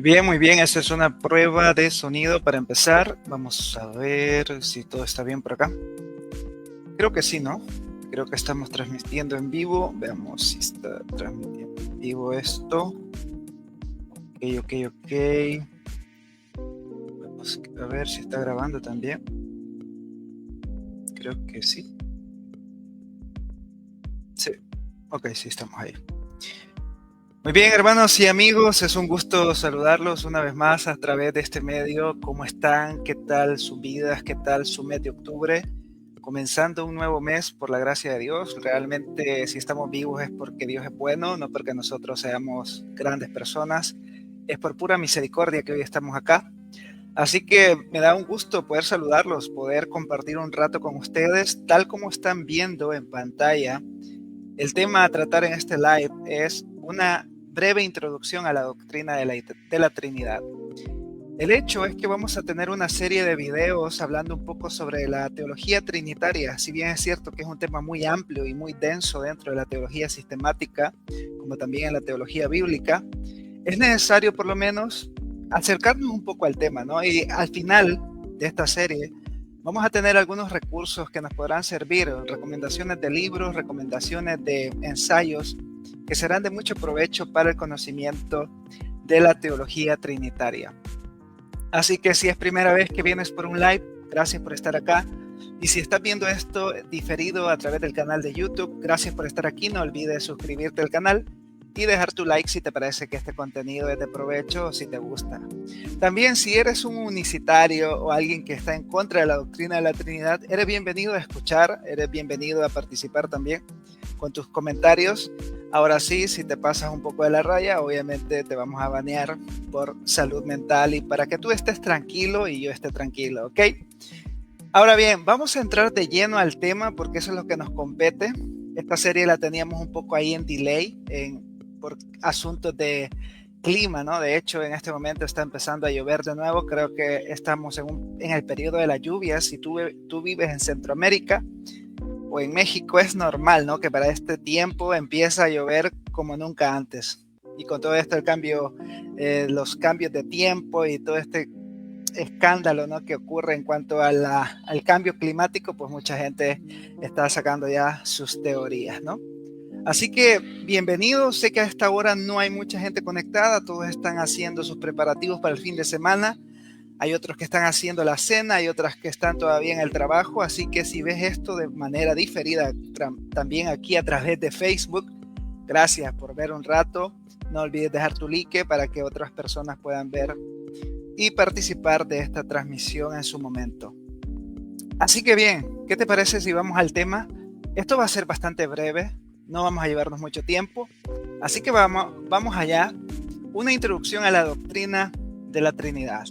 Muy bien. Esta es una prueba de sonido para empezar. Vamos a ver si todo está bien por acá. Creo que sí, ¿no? Creo que estamos transmitiendo en vivo. Veamos si está transmitiendo en vivo esto. Ok. Vamos a ver si está grabando también. Creo que sí. Sí. Ok, sí, estamos ahí. Muy bien, hermanos y amigos, es un gusto saludarlos una vez más a través de este medio. ¿Cómo están? ¿Qué tal sus vidas? ¿Qué tal su mes de octubre? Comenzando un nuevo mes por la gracia de Dios. Realmente si estamos vivos es porque Dios es bueno, no porque nosotros seamos grandes personas. Es por pura misericordia que hoy estamos acá. Así que me da un gusto poder saludarlos, poder compartir un rato con ustedes, tal como están viendo en pantalla. El tema a tratar en este live es una breve introducción a la doctrina de la Trinidad. El hecho es que vamos a tener una serie de videos hablando un poco sobre la teología trinitaria. Si bien es cierto que es un tema muy amplio y muy denso dentro de la teología sistemática, como también en la teología bíblica, es necesario por lo menos acercarnos un poco al tema, ¿no? Y al final de esta serie vamos a tener algunos recursos que nos podrán servir, recomendaciones de libros, recomendaciones de ensayos que serán de mucho provecho para el conocimiento de la teología trinitaria. Así que si es primera vez que vienes por un live, gracias por estar acá. Y si estás viendo esto diferido a través del canal de YouTube, gracias por estar aquí. No olvides suscribirte al canal y dejar tu like si te parece que este contenido es de provecho o si te gusta. También si eres un unicitario o alguien que está en contra de la doctrina de la Trinidad, eres bienvenido a escuchar, eres bienvenido a participar también con tus comentarios. Ahora sí, si te pasas un poco de la raya, obviamente te vamos a banear por salud mental y para que tú estés tranquilo y yo esté tranquilo, ¿ok? Ahora bien, vamos a entrar de lleno al tema porque eso es lo que nos compete. Esta serie la teníamos un poco ahí en delay por asuntos de clima, ¿no? De hecho, en este momento está empezando a llover de nuevo. Creo que estamos en el periodo de las lluvias. Si tú vives en Centroamérica o en México, es normal, ¿no? Que para este tiempo empieza a llover como nunca antes. Y con todo esto, los cambios de tiempo y todo este escándalo, ¿no? Que ocurre en cuanto al cambio climático, pues mucha gente está sacando ya sus teorías, ¿no? Así que bienvenidos, sé que a esta hora no hay mucha gente conectada, todos están haciendo sus preparativos para el fin de semana, hay otros que están haciendo la cena, hay otras que están todavía en el trabajo, así que si ves esto de manera diferida también aquí a través de Facebook, gracias por ver un rato, no olvides dejar tu like para que otras personas puedan ver y participar de esta transmisión en su momento. Así que bien, ¿qué te parece si vamos al tema? Esto va a ser bastante breve, no vamos a llevarnos mucho tiempo, así que vamos allá. Una introducción a la doctrina de la Trinidad.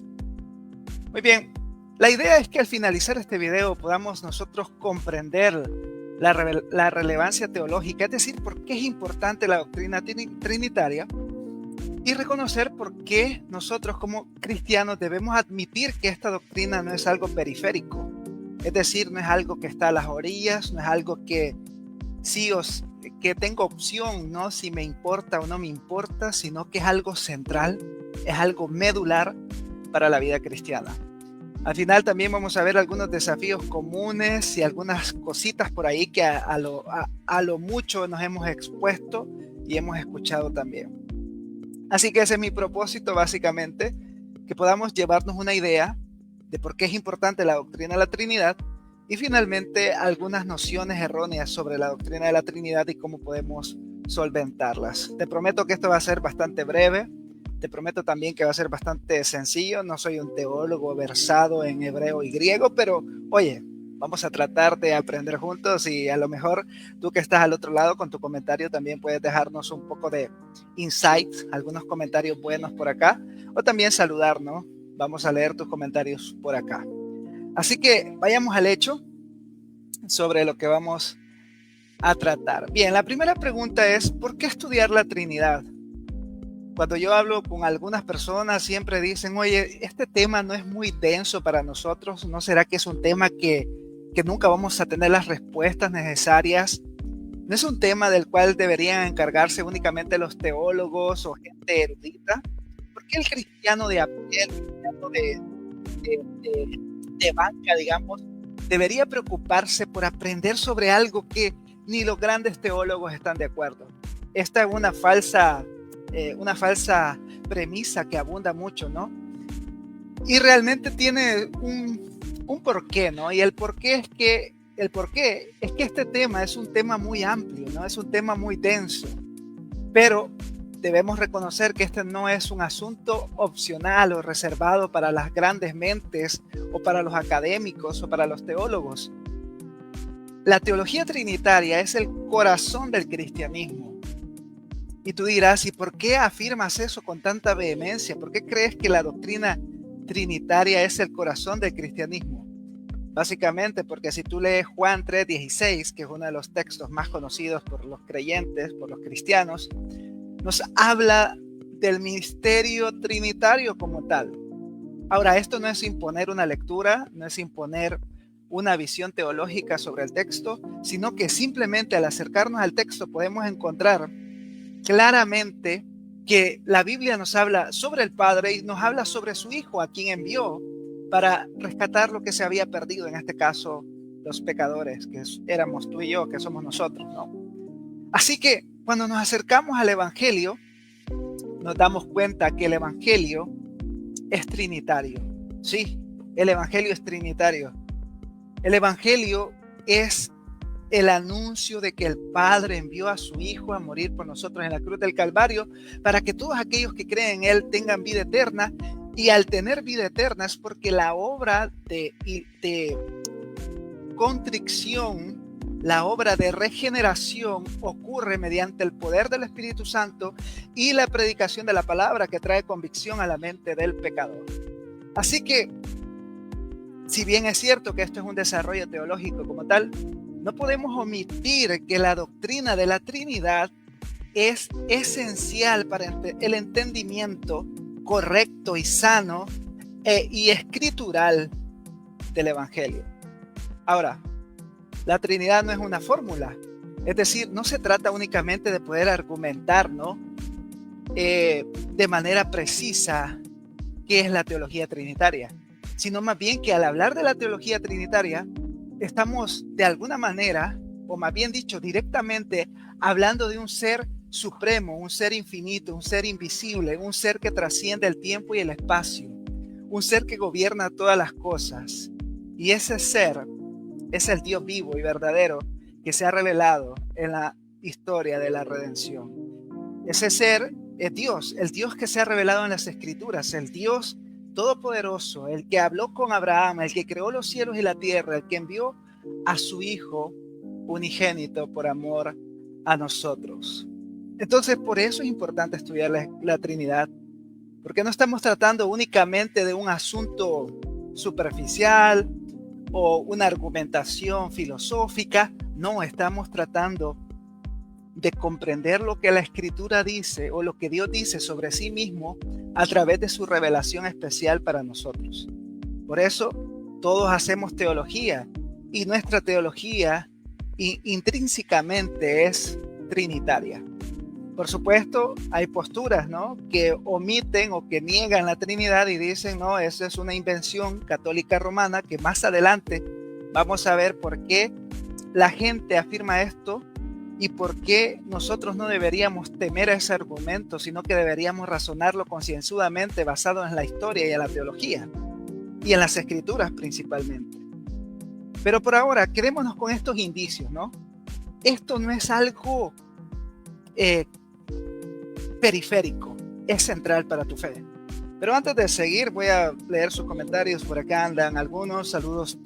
Muy bien, la idea es que al finalizar este video podamos nosotros comprender la relevancia teológica, es decir, por qué es importante la doctrina trinitaria, y reconocer por qué nosotros como cristianos debemos admitir que esta doctrina no es algo periférico. Es decir, no es algo que está a las orillas, no es algo que sí que tengo opción, ¿no? Si me importa o no me importa, sino que es algo central, es algo medular para la vida cristiana. Al final también vamos a ver algunos desafíos comunes y algunas cositas por ahí que a lo mucho nos hemos expuesto y hemos escuchado también. Así que ese es mi propósito básicamente, que podamos llevarnos una idea de por qué es importante la doctrina de la Trinidad y finalmente algunas nociones erróneas sobre la doctrina de la Trinidad y cómo podemos solventarlas. Te prometo que esto va a ser bastante breve, te prometo también que va a ser bastante sencillo, no soy un teólogo versado en hebreo y griego, pero oye, vamos a tratar de aprender juntos y a lo mejor tú que estás al otro lado con tu comentario también puedes dejarnos un poco de insights, algunos comentarios buenos por acá o también saludarnos. Vamos a leer tus comentarios por acá. Así que vayamos al hecho sobre lo que vamos a tratar. Bien, la primera pregunta es, ¿por qué estudiar la Trinidad? Cuando yo hablo con algunas personas siempre dicen, oye, este tema no es muy denso para nosotros, ¿no será que es un tema que nunca vamos a tener las respuestas necesarias? ¿No es un tema del cual deberían encargarse únicamente los teólogos o gente erudita? qué el cristiano de a pie, el cristiano de, de- de banca, digamos, debería preocuparse por aprender sobre algo que ni los grandes teólogos están de acuerdo? Esta es una falsa premisa que abunda mucho, ¿no? Y realmente tiene un porqué, ¿no? Y el porqué es que este tema es un tema muy amplio, ¿no? Es un tema muy denso, pero debemos reconocer que este no es un asunto opcional o reservado para las grandes mentes o para los académicos o para los teólogos. La teología trinitaria es el corazón del cristianismo. Y tú dirás, ¿y por qué afirmas eso con tanta vehemencia? ¿Por qué crees que la doctrina trinitaria es el corazón del cristianismo? Básicamente porque si tú lees Juan 3:16, que es uno de los textos más conocidos por los creyentes, por los cristianos, nos habla del misterio trinitario como tal. Ahora, esto no es imponer una lectura, no es imponer una visión teológica sobre el texto, sino que simplemente al acercarnos al texto podemos encontrar claramente que la Biblia nos habla sobre el Padre y nos habla sobre su Hijo, a quien envió para rescatar lo que se había perdido, en este caso los pecadores, que éramos tú y yo, que somos nosotros, ¿no? Así que cuando nos acercamos al Evangelio, nos damos cuenta que el Evangelio es trinitario. Sí, el Evangelio es trinitario. El Evangelio es el anuncio de que el Padre envió a su Hijo a morir por nosotros en la cruz del Calvario para que todos aquellos que creen en Él tengan vida eterna. Y al tener vida eterna es porque la obra de contrición, la obra de regeneración ocurre mediante el poder del Espíritu Santo y la predicación de la palabra que trae convicción a la mente del pecador. Así que, si bien es cierto que esto es un desarrollo teológico como tal, no podemos omitir que la doctrina de la Trinidad es esencial para el entendimiento correcto y sano y escritural del Evangelio. Ahora, la Trinidad no es una fórmula, es decir, no se trata únicamente de poder argumentar, ¿no? De manera precisa qué es la teología trinitaria, sino más bien que al hablar de la teología trinitaria, estamos de alguna manera, o más bien dicho, directamente hablando de un ser supremo, un ser infinito, un ser invisible, un ser que trasciende el tiempo y el espacio, un ser que gobierna todas las cosas. Y ese ser es el Dios vivo y verdadero que se ha revelado en la historia de la redención. Ese ser es Dios, el Dios que se ha revelado en las Escrituras, el Dios todopoderoso, el que habló con Abraham, el que creó los cielos y la tierra, el que envió a su Hijo unigénito por amor a nosotros. Entonces, por eso es importante estudiar la Trinidad, porque no estamos tratando únicamente de un asunto superficial o una argumentación filosófica, no, estamos tratando de comprender lo que la Escritura dice o lo que Dios dice sobre sí mismo a través de su revelación especial para nosotros. Por eso todos hacemos teología y nuestra teología intrínsecamente es trinitaria. Por supuesto, hay posturas, ¿no?, que omiten o que niegan la Trinidad y dicen, no, esa es una invención católica romana, que más adelante vamos a ver por qué la gente afirma esto y por qué nosotros no deberíamos temer ese argumento, sino que deberíamos razonarlo concienzudamente basado en la historia y en la teología y en las Escrituras principalmente. Pero por ahora, quedémonos con estos indicios, ¿no? Esto no es algo periférico, es central para tu fe. Pero antes de seguir, voy a leer sus comentarios. Por acá andan algunos. Saludos,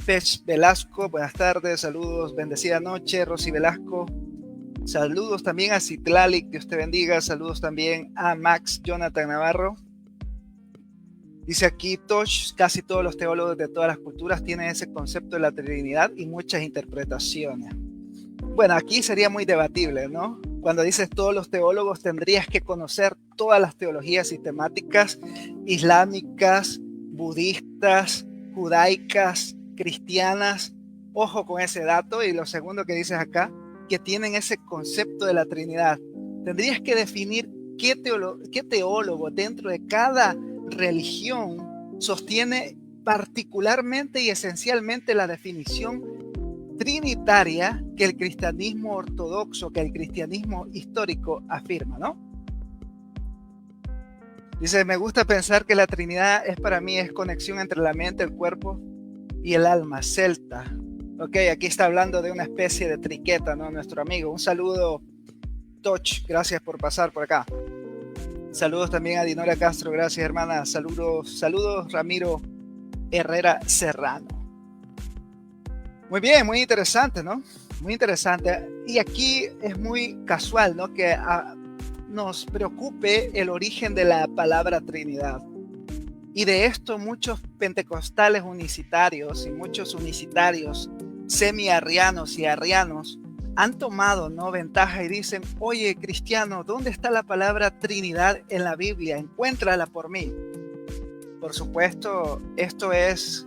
Pech Velasco, buenas tardes. Saludos, bendecida noche, Rosy Velasco. Saludos también a Citlalic, Dios te bendiga. Saludos también a Max Jonathan Navarro. Dice aquí Tosh, casi todos los teólogos de todas las culturas tienen ese concepto de la Trinidad y muchas interpretaciones. Bueno, aquí sería muy debatible, ¿no? Cuando dices todos los teólogos, tendrías que conocer todas las teologías sistemáticas, islámicas, budistas, judaicas, cristianas. Ojo con ese dato. Y lo segundo que dices acá, que tienen ese concepto de la Trinidad. Tendrías que definir qué teólogo dentro de cada religión sostiene particularmente y esencialmente la definición trinitaria que el cristianismo ortodoxo, que el cristianismo histórico afirma, ¿no? Dice, me gusta pensar que la Trinidad para mí es conexión entre la mente, el cuerpo y el alma, celta. Ok, aquí está hablando de una especie de triqueta, ¿no? Nuestro amigo. Un saludo, Toch, gracias por pasar por acá. Saludos también a Dinora Castro, gracias hermana. Saludos, Ramiro Herrera Serrano. Muy bien, muy interesante, ¿no? Muy interesante. Y aquí es muy casual, ¿no? Que nos preocupe el origen de la palabra Trinidad. Y de esto muchos pentecostales unicitarios y muchos unicitarios semi-arrianos y arrianos han tomado, ¿no?, ventaja y dicen, oye, cristiano, ¿dónde está la palabra Trinidad en la Biblia? Encuéntrala por mí. Por supuesto, esto es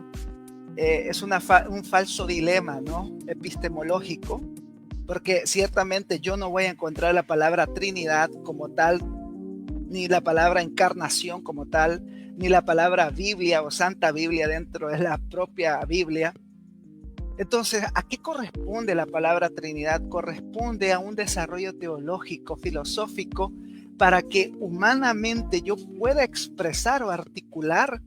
un falso dilema, ¿no?, epistemológico, porque ciertamente yo no voy a encontrar la palabra Trinidad como tal, ni la palabra encarnación como tal, ni la palabra Biblia o Santa Biblia dentro de la propia Biblia. Entonces, ¿a qué corresponde la palabra Trinidad? Corresponde a un desarrollo teológico, filosófico, para que humanamente yo pueda expresar o articular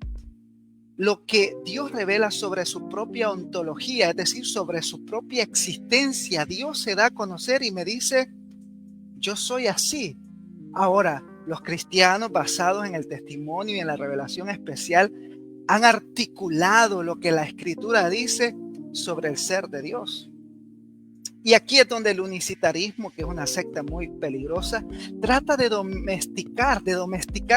lo que Dios revela sobre su propia ontología, es decir, sobre su propia existencia. Dios se da a conocer y me dice, yo soy así. Ahora, los cristianos, basados en el testimonio y en la revelación especial, han articulado lo que la Escritura dice sobre el ser de Dios. Y aquí es donde el unicitarismo, que es una secta muy peligrosa, trata de domesticar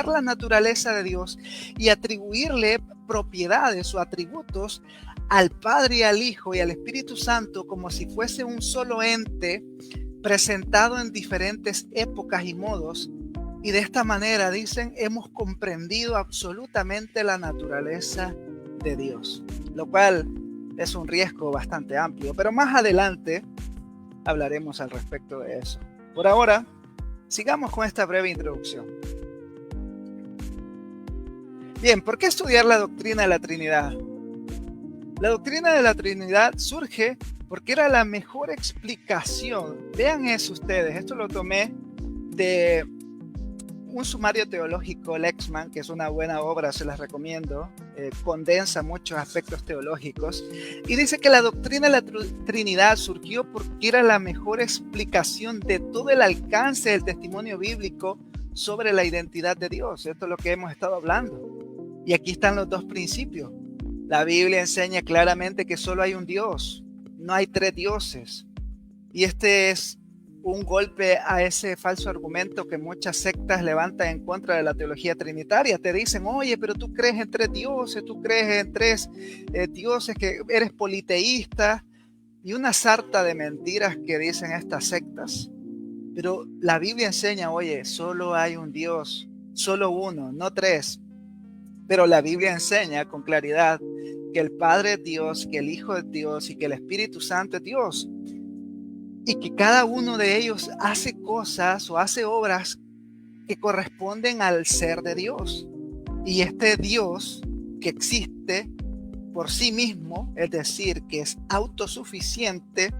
la naturaleza de Dios y atribuirle propiedades o atributos al Padre y al Hijo y al Espíritu Santo como si fuese un solo ente presentado en diferentes épocas y modos. Y de esta manera, dicen, hemos comprendido absolutamente la naturaleza de Dios, lo cual es un riesgo bastante amplio, pero más adelante hablaremos al respecto de eso. Por ahora, sigamos con esta breve introducción. Bien, ¿por qué estudiar la doctrina de la Trinidad? La doctrina de la Trinidad surge porque era la mejor explicación. Vean eso ustedes, esto lo tomé de un sumario teológico, Lexman, que es una buena obra, se las recomiendo, condensa muchos aspectos teológicos, y dice que la doctrina de la Trinidad surgió porque era la mejor explicación de todo el alcance del testimonio bíblico sobre la identidad de Dios. Esto es lo que hemos estado hablando. Y aquí están los dos principios. La Biblia enseña claramente que solo hay un Dios, no hay tres dioses. Y este es un golpe a ese falso argumento que muchas sectas levantan en contra de la teología trinitaria. Te dicen, oye, pero tú crees en tres dioses, tú crees en tres dioses, que eres politeísta, y una sarta de mentiras que dicen estas sectas. Pero la Biblia enseña, oye, solo hay un Dios, solo uno, no tres. Pero la Biblia enseña con claridad que el Padre es Dios, que el Hijo es Dios y que el Espíritu Santo es Dios. Y que cada uno de ellos hace cosas o hace obras que corresponden al ser de Dios. Y este Dios que existe por sí mismo, es decir, que es autosuficiente.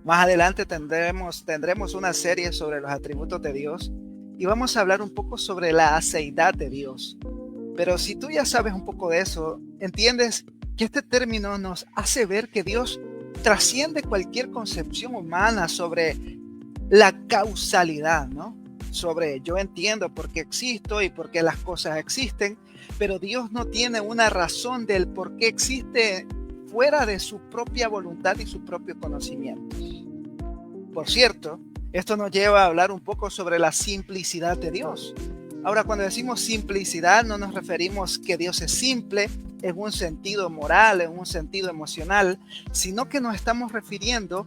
Más adelante tendremos una serie sobre los atributos de Dios y vamos a hablar un poco sobre la aceidad de Dios. Pero si tú ya sabes un poco de eso, entiendes que este término nos hace ver que Dios trasciende cualquier concepción humana sobre la causalidad, ¿no? Sobre yo entiendo por qué existo y por qué las cosas existen, pero Dios no tiene una razón del por qué existe fuera de su propia voluntad y su propio conocimiento. Por cierto, esto nos lleva a hablar un poco sobre la simplicidad de Dios. Ahora, cuando decimos simplicidad, no nos referimos que Dios es simple en un sentido moral, en un sentido emocional, sino que nos estamos refiriendo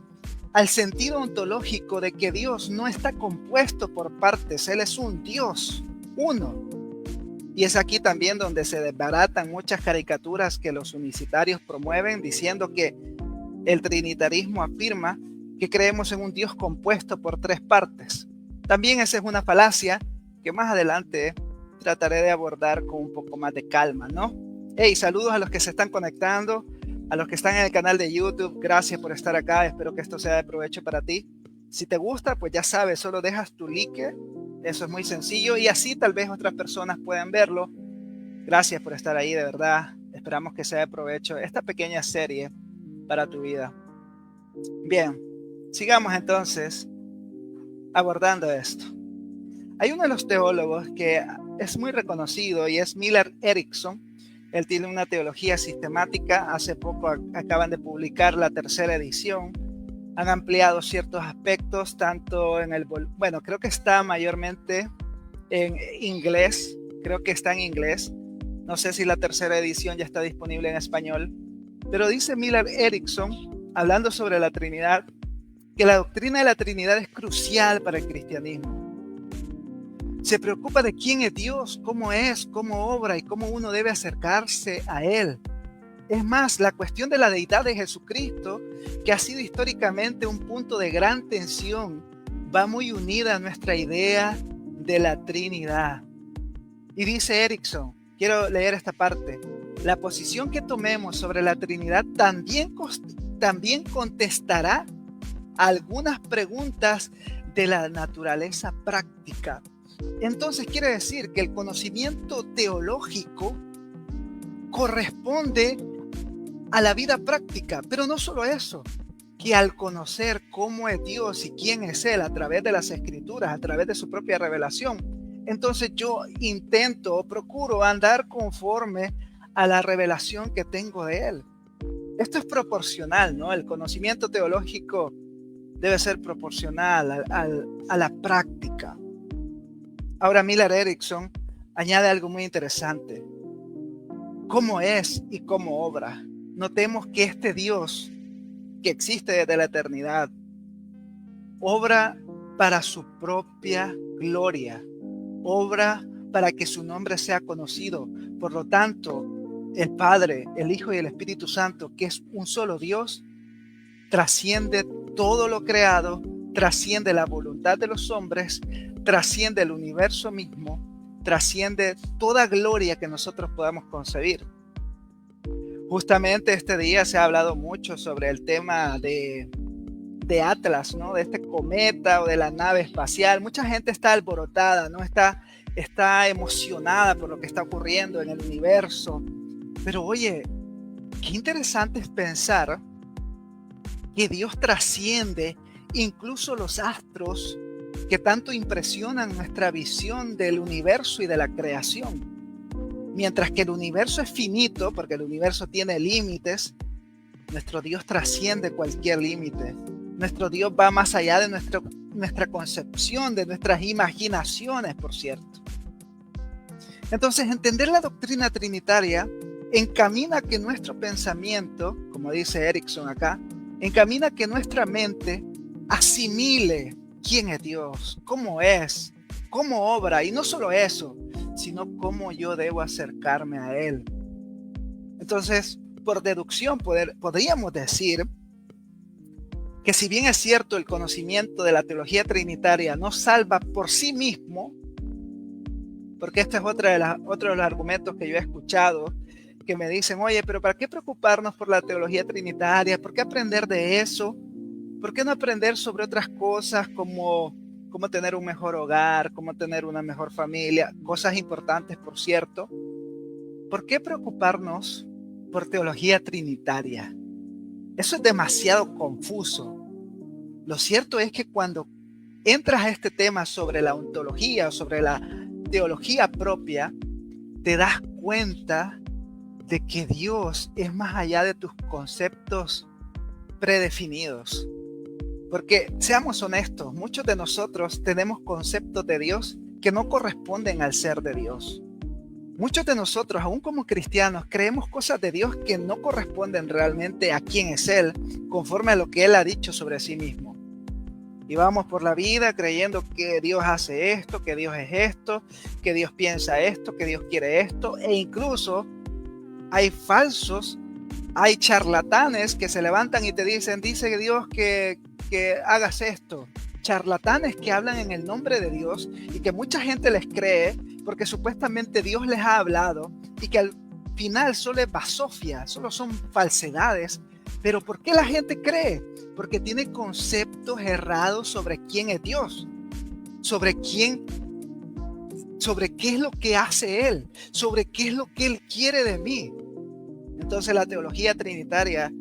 al sentido ontológico de que Dios no está compuesto por partes. Él es un Dios, uno. Y es aquí también donde se desbaratan muchas caricaturas que los unicitarios promueven, diciendo que el trinitarismo afirma que creemos en un Dios compuesto por tres partes. También esa es una falacia, que más adelante trataré de abordar con un poco más de calma, ¿no? Hey, saludos a los que se están conectando, a los que están en el canal de YouTube. Gracias por estar acá. Espero que esto sea de provecho para ti. Si te gusta, pues ya sabes, solo dejas tu like. Eso es muy sencillo y así tal vez otras personas puedan verlo. Gracias por estar ahí, de verdad. Esperamos que sea de provecho esta pequeña serie para tu vida. Bien, sigamos entonces abordando esto. Hay uno de los teólogos que es muy reconocido y es Millard Erickson. Él tiene una teología sistemática. Hace poco acaban de publicar la 3ª edición. Han ampliado ciertos aspectos, tanto en el... Bueno, creo que está mayormente en inglés. Creo que está en inglés. No sé si la 3ª edición ya está disponible en español. Pero dice Millard Erickson, hablando sobre la Trinidad, que la doctrina de la Trinidad es crucial para el cristianismo. Se preocupa de quién es Dios, cómo es, cómo obra y cómo uno debe acercarse a Él. Es más, la cuestión de la deidad de Jesucristo, que ha sido históricamente un punto de gran tensión, va muy unida a nuestra idea de la Trinidad. Y dice Erickson, quiero leer esta parte, la posición que tomemos sobre la Trinidad también contestará algunas preguntas de la naturaleza práctica. Entonces quiere decir que el conocimiento teológico corresponde a la vida práctica, pero no solo eso, que al conocer cómo es Dios y quién es Él a través de las Escrituras, a través de su propia revelación, entonces yo intento o procuro andar conforme a la revelación que tengo de Él. Esto es proporcional, ¿no? El conocimiento teológico debe ser proporcional a la práctica. Ahora Millard Erickson añade algo muy interesante. ¿Cómo es y cómo obra? Notemos que este Dios que existe desde la eternidad obra para su propia gloria, obra para que su nombre sea conocido. Por lo tanto, el Padre, el Hijo y el Espíritu Santo, que es un solo Dios, trasciende todo lo creado, trasciende la voluntad de los hombres, trasciende el universo mismo, trasciende toda gloria que nosotros podamos concebir. Justamente este día se ha hablado mucho sobre el tema de Atlas, ¿no? De este cometa o de la nave espacial. Mucha gente está alborotada, ¿no? Está emocionada por lo que está ocurriendo en el universo. Pero oye, qué interesante es pensar que Dios trasciende incluso los astros que tanto impresionan nuestra visión del universo y de la creación. Mientras que el universo es finito, porque el universo tiene límites, nuestro Dios trasciende cualquier límite. Nuestro Dios va más allá de nuestra concepción, de nuestras imaginaciones, por cierto. Entonces, entender la doctrina trinitaria encamina que nuestro pensamiento, como dice Erickson acá, encamina que nuestra mente asimile quién es Dios, cómo es, cómo obra, y no solo eso, sino cómo yo debo acercarme a Él. Entonces, por deducción, podríamos decir que si bien es cierto el conocimiento de la teología trinitaria no salva por sí mismo, porque este es otro de los argumentos que yo he escuchado, que me dicen, oye, pero ¿para qué preocuparnos por la teología trinitaria? ¿Por qué aprender de eso? ¿Por qué no aprender sobre otras cosas como cómo tener un mejor hogar, cómo tener una mejor familia? Cosas importantes, por cierto. ¿Por qué preocuparnos por teología trinitaria? Eso es demasiado confuso. Lo cierto es que cuando entras a este tema sobre la ontología o sobre la teología propia, te das cuenta de que Dios es más allá de tus conceptos predefinidos. Porque seamos honestos, muchos de nosotros tenemos conceptos de Dios que no corresponden al ser de Dios. Muchos de nosotros, aún como cristianos, creemos cosas de Dios que no corresponden realmente a quién es Él, conforme a lo que Él ha dicho sobre sí mismo. Y vamos por la vida creyendo que Dios hace esto, que Dios es esto, que Dios piensa esto, que Dios quiere esto, e incluso hay falsos, hay charlatanes que se levantan y te dicen, dice Dios que hagas esto, charlatanes que hablan en el nombre de Dios y que mucha gente les cree porque supuestamente Dios les ha hablado y que al final solo es basofia, solo son falsedades. Pero ¿por qué la gente cree? Porque tiene conceptos errados sobre quién es Dios, sobre qué es lo que hace Él, sobre qué es lo que Él quiere de mí. Entonces la teología trinitaria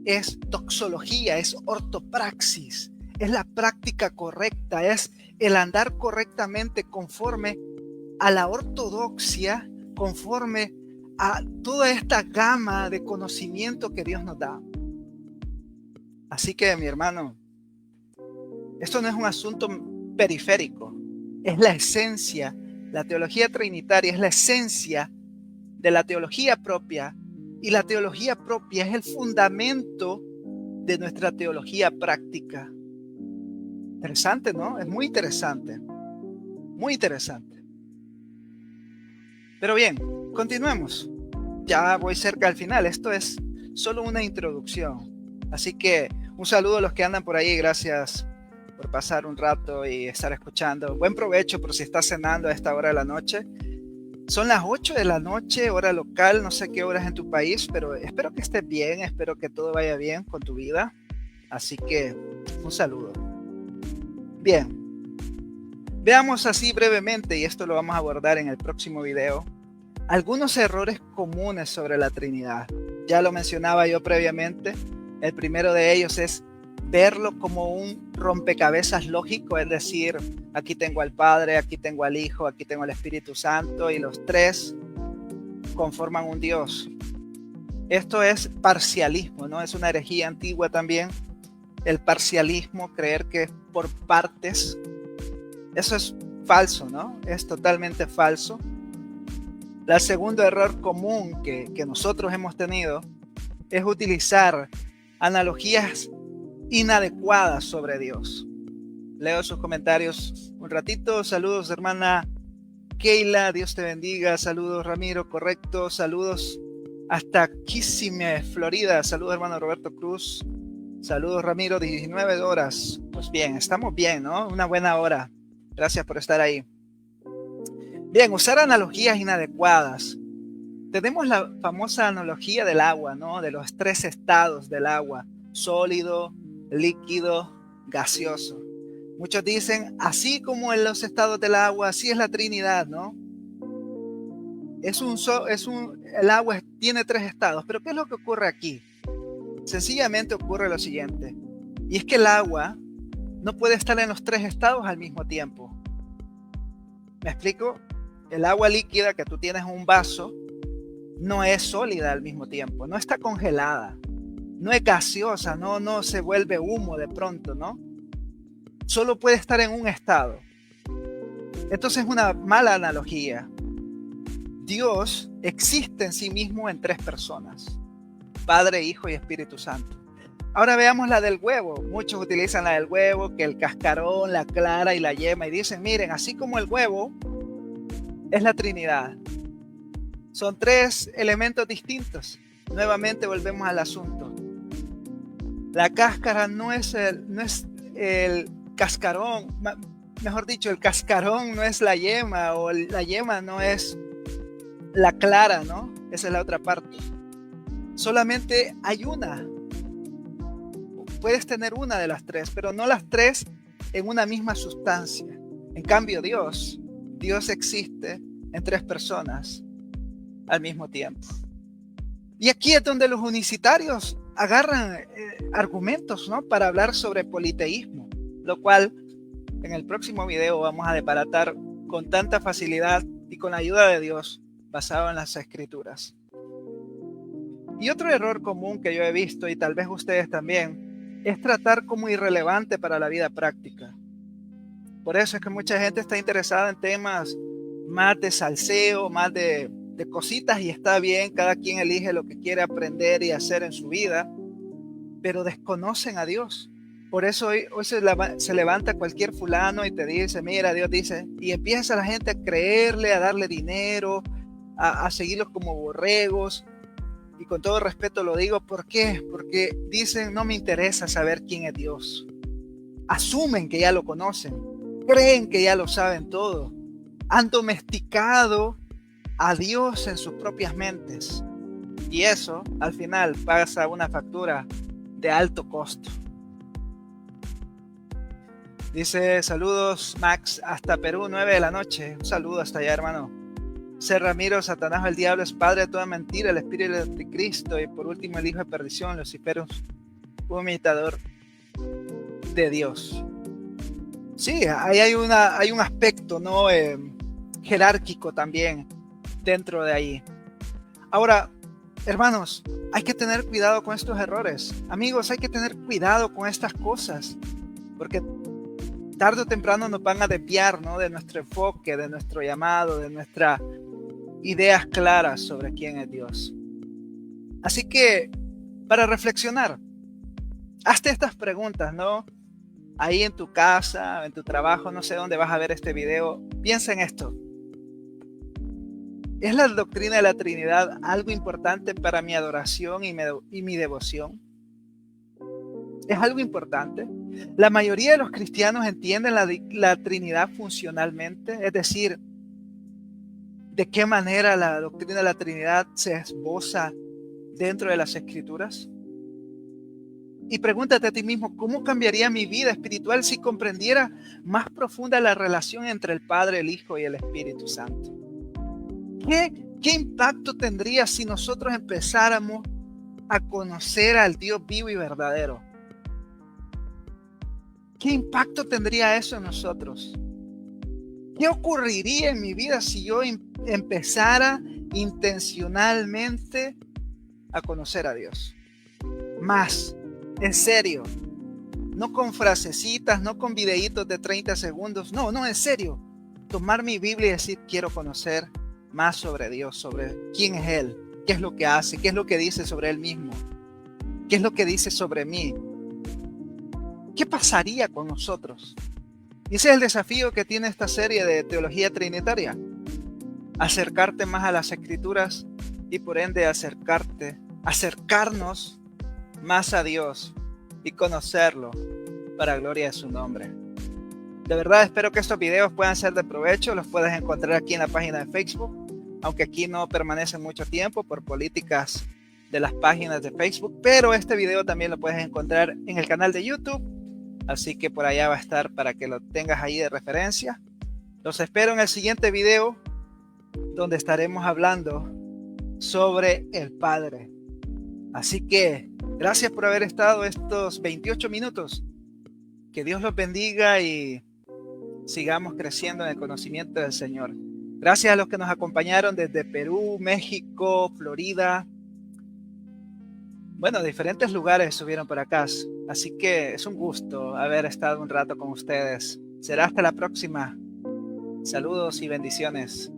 es doxología, es ortopraxis, es la práctica correcta, es el andar correctamente conforme a la ortodoxia, conforme a toda esta gama de conocimiento que Dios nos da. Así que, mi hermano, esto no es un asunto periférico, es la esencia. La teología trinitaria es la esencia de la teología propia, y la teología propia es el fundamento de nuestra teología práctica. Interesante, ¿no? Es muy interesante. Muy interesante. Pero bien, continuemos. Ya voy cerca al final. Esto es solo una introducción. Así que un saludo a los que andan por ahí. Gracias por pasar un rato y estar escuchando. Buen provecho por si estás cenando a esta hora de la noche. Son las 8 de la noche, hora local. No sé qué hora es en tu país, pero espero que estés bien. Espero que todo vaya bien con tu vida. Así que un saludo. Bien. Veamos así brevemente, y esto lo vamos a abordar en el próximo video, algunos errores comunes sobre la Trinidad. Ya lo mencionaba yo previamente. El primero de ellos es verlo como un rompecabezas lógico, es decir, aquí tengo al Padre, aquí tengo al Hijo, aquí tengo al Espíritu Santo, y los tres conforman un Dios. Esto es parcialismo, ¿no? Es una herejía antigua también, el parcialismo, creer que por partes. Eso es falso, ¿no? Es totalmente falso. El segundo error común que nosotros hemos tenido es utilizar analogías inadecuadas sobre Dios. Leo sus comentarios un ratito. Saludos, hermana Keila, Dios te bendiga. Saludos, Ramiro, correcto. Saludos hasta Kissimmee, Florida. Saludos, hermano Roberto Cruz. Saludos, Ramiro, 19 horas. Pues bien, estamos bien, ¿no? Una buena hora. Gracias por estar ahí. Bien, usar analogías inadecuadas. Tenemos la famosa analogía del agua, ¿no? De los tres estados del agua: sólido, líquido, gaseoso. Muchos dicen, así como en los estados del agua, así es la Trinidad, ¿no? El agua tiene tres estados, pero ¿qué es lo que ocurre aquí? Sencillamente ocurre lo siguiente, y es que el agua no puede estar en los tres estados al mismo tiempo. ¿Me explico? El agua líquida que tú tienes en un vaso no es sólida al mismo tiempo, no está congelada, no es gaseosa, no se vuelve humo de pronto, ¿no? Solo puede estar en un estado. Entonces es una mala analogía. Dios existe en sí mismo en tres personas: Padre, Hijo y Espíritu Santo. Ahora veamos la del huevo. Muchos utilizan la del huevo, que el cascarón, la clara y la yema, y dicen, miren, así como el huevo es la Trinidad. Son tres elementos distintos. Nuevamente volvemos al asunto. La cáscara no es el cascarón, mejor dicho, el cascarón no es la yema, o la yema no es la clara, ¿no? Esa es la otra parte. Solamente hay una. Puedes tener una de las tres, pero no las tres en una misma sustancia. En cambio, Dios existe en tres personas al mismo tiempo. Y aquí es donde los unicitarios agarran argumentos, ¿no? Para hablar sobre politeísmo, lo cual en el próximo video vamos a desbaratar con tanta facilidad y con la ayuda de Dios, basado en las Escrituras. Y otro error común que yo he visto, y tal vez ustedes también, es tratar como irrelevante para la vida práctica. Por eso es que mucha gente está interesada en temas más de salseo, más de cositas, y está bien, cada quien elige lo que quiere aprender y hacer en su vida, pero desconocen a Dios. Por eso hoy se levanta cualquier fulano y te dice, mira, Dios dice, y empieza la gente a creerle, a darle dinero, a seguirlos como borregos. Y con todo respeto lo digo, ¿por qué? Porque dicen, no me interesa saber quién es Dios. asumen que ya lo conocen, creen que ya lo saben todo, han domesticado a Dios en sus propias mentes. Y eso, al final, pasa una factura de alto costo. Dice, saludos Max, hasta Perú, 9 de la noche. Un saludo hasta allá, hermano. C. Ramiro, Satanás el diablo es padre de toda mentira, el espíritu del anticristo y por último el hijo de perdición, Lucifer, un imitador de Dios. Sí, ahí hay un aspecto, ¿no? Jerárquico también dentro de ahí. Ahora, hermanos, hay que tener cuidado con estos errores. Amigos, hay que tener cuidado con estas cosas, porque tarde o temprano nos van a desviar, ¿no? De nuestro enfoque, de nuestro llamado, de nuestras ideas claras sobre quién es Dios. Así que, para reflexionar, hazte estas preguntas, ¿no? Ahí en tu casa, en tu trabajo, no sé dónde vas a ver este video, piensa en esto. ¿Es la doctrina de la Trinidad algo importante para mi adoración y mi devoción? ¿Es algo importante? La mayoría de los cristianos entienden la Trinidad funcionalmente, es decir, de qué manera la doctrina de la Trinidad se esboza dentro de las Escrituras. Y pregúntate a ti mismo, ¿cómo cambiaría mi vida espiritual si comprendiera más profunda la relación entre el Padre, el Hijo y el Espíritu Santo? ¿Qué impacto tendría si nosotros empezáramos a conocer al Dios vivo y verdadero? ¿Qué impacto tendría eso en nosotros? ¿Qué ocurriría en mi vida si yo empezara intencionalmente a conocer a Dios? Más, en serio, no con frasecitas, no con videitos de 30 segundos, no, en serio, tomar mi Biblia y decir, quiero conocer más sobre Dios, sobre quién es Él, qué es lo que hace, qué es lo que dice sobre Él mismo, qué es lo que dice sobre mí. ¿Qué pasaría con nosotros? Y ese es el desafío que tiene esta serie de teología trinitaria. Acercarte más a las Escrituras y por ende acercarnos más a Dios y conocerlo para gloria de su nombre. De verdad espero que estos videos puedan ser de provecho. Los puedes encontrar aquí en la página de Facebook, aunque aquí no permanecen mucho tiempo por políticas de las páginas de Facebook, pero este video también lo puedes encontrar en el canal de YouTube, así que por allá va a estar para que lo tengas ahí de referencia. Los espero en el siguiente video, donde estaremos hablando sobre el Padre. Así que gracias por haber estado estos 28 minutos. Que Dios los bendiga y sigamos creciendo en el conocimiento del Señor. Gracias a los que nos acompañaron desde Perú, México, Florida. Bueno, diferentes lugares estuvieron por acá. Así que es un gusto haber estado un rato con ustedes. Será hasta la próxima. Saludos y bendiciones.